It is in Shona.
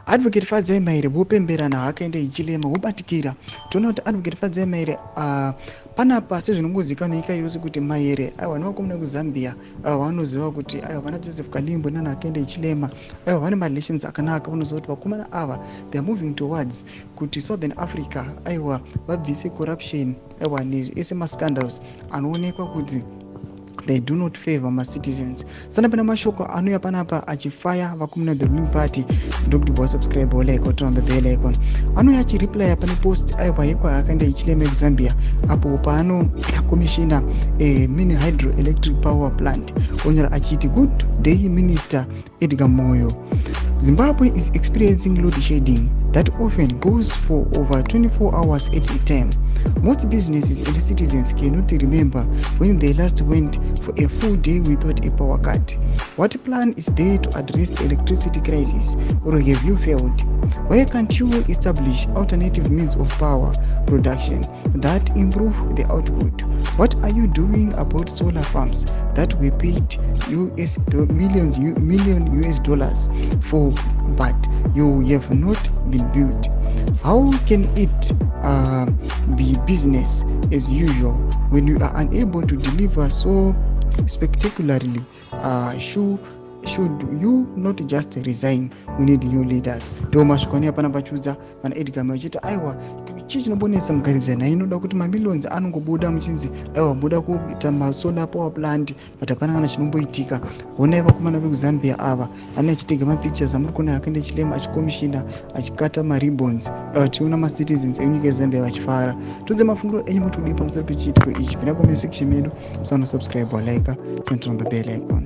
Advocate Fadzai Mahere vopemberana hakaenda Hichilema vobatikira. Toona kuti Advocate Fadzai Mahere panapa sezvinongozikanwa nyika yose kuti Mahere aiwa nevakomana kuZambia vanoziva kuti aiwa vana Joseph Kalimbo nana akaenda Hichilema aiwa vane marelations akanaka. Unoziva kuti vakomana ava they are moving towards kuti Southern Africa aiwa vabvise corruption aiwa ese mascandals anoonekwa kuti they do not favor my citizens. Sana pana mashoko anouya panapa achifaya vakomana the ruling party. Ndokuti bwa subscribe like turn on the bell icon. Anouya achireply pane post aiwa yekwa akaenda Hichilema Zambia apo paano commissioner mini hydroelectric power plant onyora achiti good day Minister Edgar Moyo. Zimbabwe is experiencing load shedding that often goes for over 24 hours at a time. Most businesses and citizens cannot remember when they last went for a full day without a power cut. What plan is there to address the electricity crisis, or have you failed? Why can't you establish alternative means of power production that improve the output? What are you doing about solar farms that we paid million US dollars for, but you have not been built? How can it be business as usual when you are unable to deliver so spectacularly? Should you not just resign? We need new leaders. Tomashukani hapana pachuza pana Edgar Moyo aiwa chii chinobonesa mugarizana inoda kuti mamillions anongobuda muchinzi aiwa muda kuita masolar power plant but hapana kana chinomboitika. Honai vakomana vekuZambia ava ana achitega mapictures amuri kuona akaenda Hichilema achikomishina achikata maribbons. Tiona macitizens enyika yeZambia vachifara. Tudze mafunguro enyu mutudi pamusoro pechiitiko ichi. Pinda comment section medu musano subscribe or like turn on the bell icon.